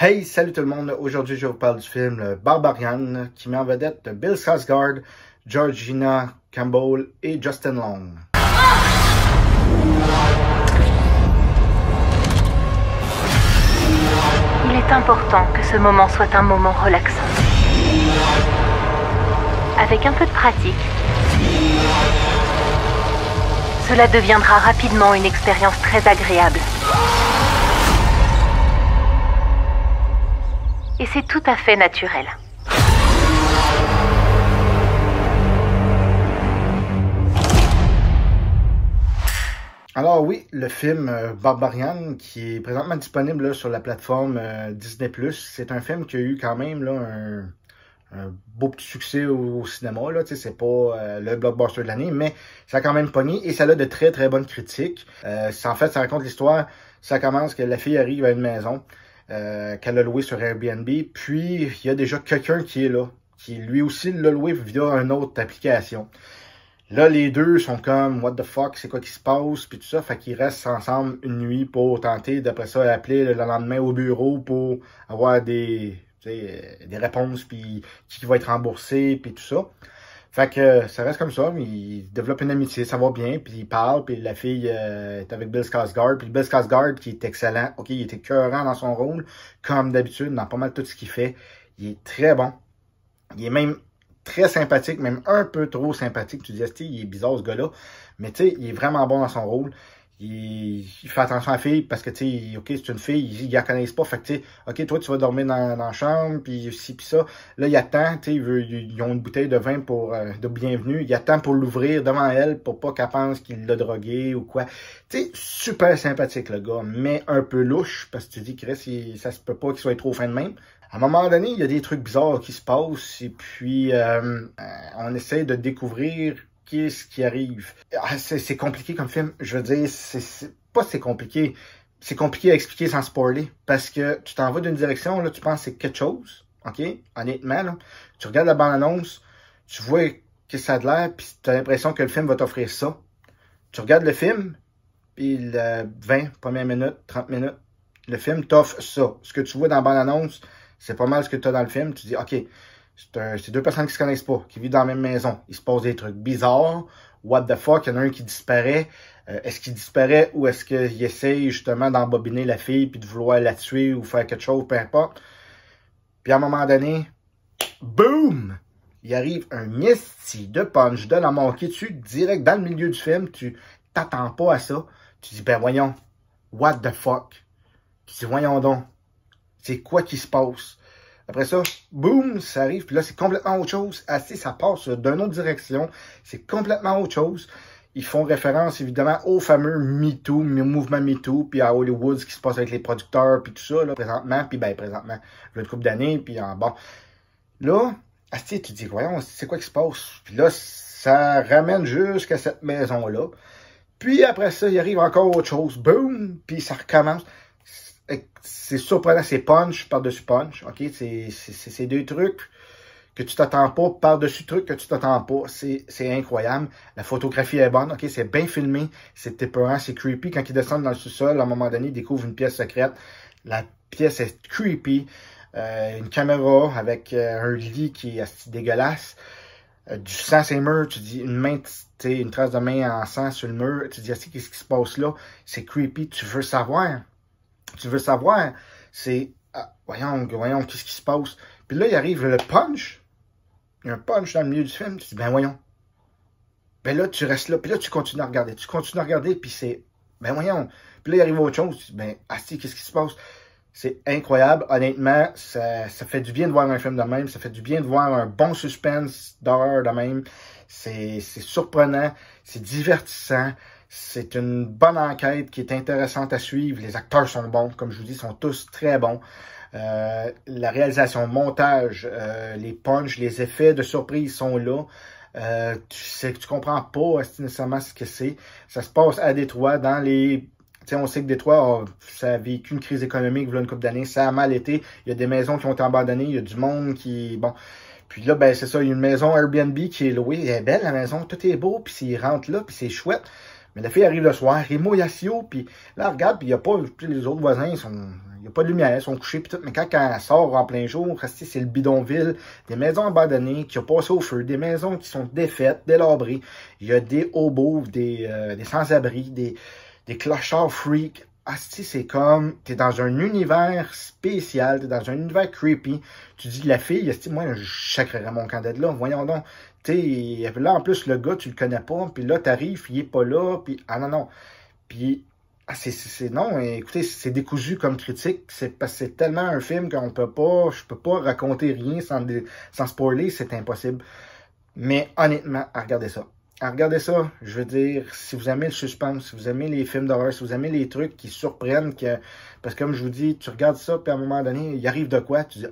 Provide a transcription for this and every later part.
Hey, salut tout le monde! Aujourd'hui, je vous parle du film Barbarian, qui met en vedette Bill Skarsgård, Georgina Campbell et Justin Long. Il est important que ce moment soit un moment relaxant. Avec un peu de pratique, cela deviendra rapidement une expérience très agréable. Et c'est tout à fait naturel. Alors oui, le film Barbarian, qui est présentement disponible là, sur la plateforme Disney+, c'est un film qui a eu quand même là, un beau petit succès au cinéma. C'est pas le blockbuster de l'année, mais ça a quand même pogné et ça a de très très bonnes critiques. En fait, ça raconte l'histoire. Ça commence que la fille arrive à une maison qu'elle a louée sur Airbnb, puis il y a déjà quelqu'un qui est là, qui lui aussi l'a loué via une autre application. Là, les deux sont comme, what the fuck, c'est quoi qui se passe, puis tout ça, fait qu'ils restent ensemble une nuit pour tenter, d'après ça, appeler le lendemain au bureau pour avoir des réponses, puis qui va être remboursé, puis tout ça. Fait que ça reste comme ça, mais ils développent une amitié, ça va bien, puis ils parlent, puis la fille est avec Bill Skarsgård, puis Bill Skarsgård qui est excellent, ok, il est écœurant dans son rôle, comme d'habitude, dans pas mal tout ce qu'il fait, il est très bon, il est même très sympathique, même un peu trop sympathique, tu dis, il est bizarre ce gars-là, mais tu sais, il est vraiment bon dans son rôle, il fait attention à la fille, parce que tu sais, ok, c'est une fille, ils la connaissent pas, fait que tu sais, ok, toi tu vas dormir dans la chambre, puis ci, puis ça, là il attend, tu sais, ils ont une bouteille de vin pour de bienvenue, il attend pour l'ouvrir devant elle, pour pas qu'elle pense qu'il l'a drogué ou quoi, tu sais, super sympathique le gars, mais un peu louche, parce que tu dis, Chris, ça se peut pas qu'il soit trop fin de même. À un moment donné, il y a des trucs bizarres qui se passent, et puis on essaie de découvrir qu'est-ce qui arrive. C'est compliqué comme film. Je veux dire, c'est compliqué. C'est compliqué à expliquer sans spoiler. Parce que tu t'en vas d'une direction, là, tu penses que c'est quelque chose. OK? Honnêtement, là. Tu regardes la bande-annonce, tu vois que ça a de l'air, puis tu as l'impression que le film va t'offrir ça. Tu regardes le film, puis le 20 premières minutes, 30 minutes, le film t'offre ça. Ce que tu vois dans la bande-annonce, c'est pas mal ce que tu as dans le film. Tu dis, OK, c'est deux personnes qui se connaissent pas, qui vivent dans la même maison. Il se passe des trucs bizarres. What the fuck, il y en a un qui disparaît. Est-ce qu'il disparaît ou est-ce qu'il essaye justement d'embobiner la fille puis de vouloir la tuer ou faire quelque chose, peu importe. Puis à un moment donné, boum! Il arrive un esti de punch de la mort qui tue direct dans le milieu du film. Tu t'attends pas à ça. Tu dis, ben voyons, what the fuck? Tu dis, voyons donc, c'est quoi qui se passe? Après ça, boum, ça arrive, puis là, c'est complètement autre chose. Assez, ça passe d'une autre direction. C'est complètement autre chose. Ils font référence, évidemment, au fameux MeToo, mouvement MeToo, puis à Hollywood, ce qui se passe avec les producteurs, puis tout ça, là, présentement, puis ben, présentement, il y a une couple d'années, puis en bon. Là, assez, tu te dis, voyons, c'est quoi qui se passe? Puis là, ça ramène jusqu'à cette maison-là. Puis après ça, il arrive encore autre chose. Boum, puis ça recommence. C'est surprenant, c'est punch par-dessus punch, ok? C'est deux trucs que tu t'attends pas, par-dessus trucs que tu t'attends pas. C'est incroyable. La photographie est bonne, ok? C'est bien filmé, c'est épeurant, c'est creepy. Quand ils descendent dans le sous-sol, à un moment donné, ils découvrent une pièce secrète. La pièce est creepy. Une caméra avec un lit qui est dégueulasse. Du sang sur les murs, tu dis une main, une trace de main en sang sur le mur. Tu dis, qu'est-ce qui se passe là? C'est creepy, tu veux savoir. Tu veux savoir, c'est, voyons, qu'est-ce qui se passe? Puis là, il arrive le punch. Il y a un punch dans le milieu du film. Tu dis, ben voyons. Ben là, tu restes là. Puis là, tu continues à regarder. Tu continues à regarder, puis c'est, ben voyons. Puis là, il arrive autre chose. Tu dis, ben, qu'est-ce qui se passe? C'est incroyable. Honnêtement, ça fait du bien de voir un film de même. Ça fait du bien de voir un bon suspense d'horreur de même. C'est surprenant. C'est divertissant. C'est une bonne enquête qui est intéressante à suivre. Les acteurs sont bons, comme je vous dis, sont tous très bons. La réalisation, montage, les punchs, les effets de surprise sont là. Tu comprends pas nécessairement ce que c'est. Ça se passe à Détroit, dans les... T'sais, on sait que Détroit, ça a vécu une crise économique il y a une couple d'années. Ça a mal été. Il y a des maisons qui ont été abandonnées. Il y a du monde qui... Bon... Puis là, ben c'est ça, il y a une maison Airbnb qui est louée. Elle est belle, la maison. Tout est beau, puis ils rentrent là, puis c'est chouette. Mais la fille arrive le soir, il mouille assis haut, puis là, elle regarde, puis il n'y a pas, les autres voisins, il n'y a pas de lumière, ils sont couchés, puis tout. Mais quand elle sort en plein jour, c'est le bidonville, des maisons abandonnées qui ont passé au feu, des maisons qui sont défaites, délabrées. Il y a des hobos, des sans-abri, des clochards freaks. Asti, c'est comme, t'es dans un univers spécial, t'es dans un univers creepy. Tu dis, la fille, asti, moi, je chacrerais mon camp d'être là, voyons donc. T'sais, là, en plus, le gars, tu le connais pas, puis là, t'arrives, il est pas là, puis ah non. Puis, non, écoutez, c'est décousu comme critique, parce que c'est tellement un film je peux pas raconter rien sans spoiler, c'est impossible. Mais honnêtement, regardez ça. Regardez ça, je veux dire, si vous aimez le suspense, si vous aimez les films d'horreur, si vous aimez les trucs qui surprennent, parce que comme je vous dis, tu regardes ça, puis à un moment donné, il arrive de quoi, tu dis,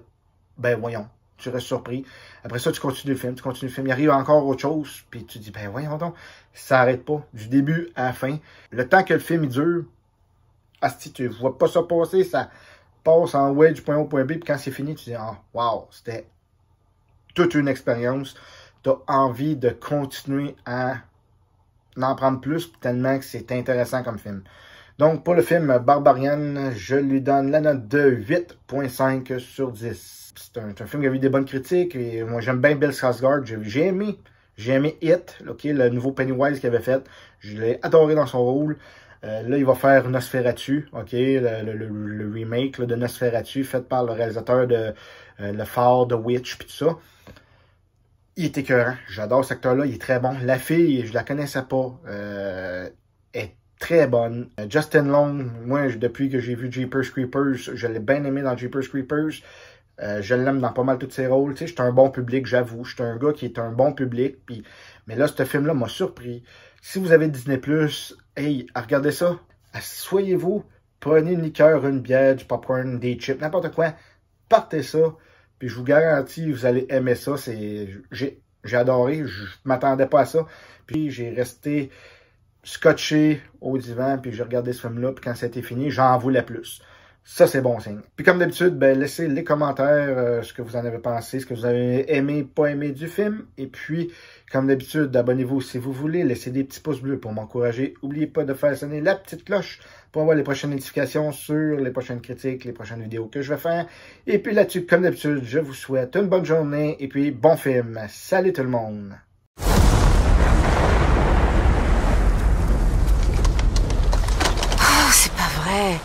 ben voyons, tu restes surpris. Après ça, tu continues le film, il arrive encore autre chose, puis tu dis, ben voyons donc, ça n'arrête pas, du début à la fin. Le temps que le film il dure, asti, tu vois pas ça passer, ça passe en wedge, point A au point B, puis quand c'est fini, tu dis, ah, wow, c'était toute une expérience. T'as envie de continuer à en prendre plus, tellement que c'est intéressant comme film. Donc, pour le film Barbarian, je lui donne la note de 8.5 sur 10. C'est un film qui a eu des bonnes critiques, et moi j'aime bien Bill Skarsgård, j'ai aimé It, okay, le nouveau Pennywise qu'il avait fait, je l'ai adoré dans son rôle. Là, il va faire Nosferatu, okay, le remake là, de Nosferatu, fait par le réalisateur de Le Phare, The Witch, puis tout ça. Il est écœurant. J'adore cet acteur-là. Il est très bon. La fille, je la connaissais pas. Est très bonne. Justin Long, moi, depuis que j'ai vu Jeepers Creepers, je l'ai bien aimé dans Jeepers Creepers. Je l'aime dans pas mal tous ses rôles. Tu sais, je suis un bon public, j'avoue. Je suis un gars qui est un bon public. Mais là, ce film-là m'a surpris. Si vous avez Disney+, hey, regardez ça. Soyez-vous, prenez une liqueur, une bière, du popcorn, des chips, n'importe quoi. Partez ça. Puis je vous garantis, vous allez aimer ça. J'ai adoré. Je m'attendais pas à ça. Puis j'ai resté scotché au divan. Puis j'ai regardé ce film-là. Puis quand c'était fini, j'en voulais plus. Ça, c'est bon signe. Puis comme d'habitude, ben, laissez les commentaires ce que vous en avez pensé, ce que vous avez aimé, pas aimé du film. Et puis, comme d'habitude, abonnez-vous si vous voulez. Laissez des petits pouces bleus pour m'encourager. N'oubliez pas de faire sonner la petite cloche pour avoir les prochaines notifications sur les prochaines critiques, les prochaines vidéos que je vais faire. Et puis là-dessus, comme d'habitude, je vous souhaite une bonne journée et puis bon film. Salut tout le monde! Oh, c'est pas vrai!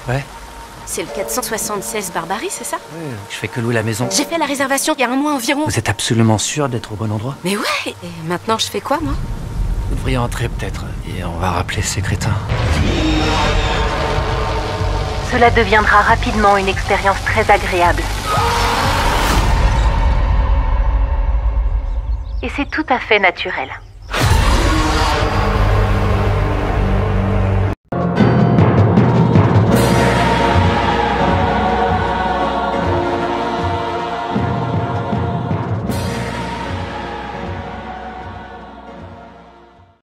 Ouais. C'est le 476 Barbarie, c'est ça? Ouais, je fais que louer la maison. J'ai fait la réservation il y a un mois environ. Vous êtes absolument sûr d'être au bon endroit? Mais ouais! Et maintenant, je fais quoi, moi? Vous devriez entrer peut-être, et on va rappeler ces crétins. Cela deviendra rapidement une expérience très agréable. Et c'est tout à fait naturel.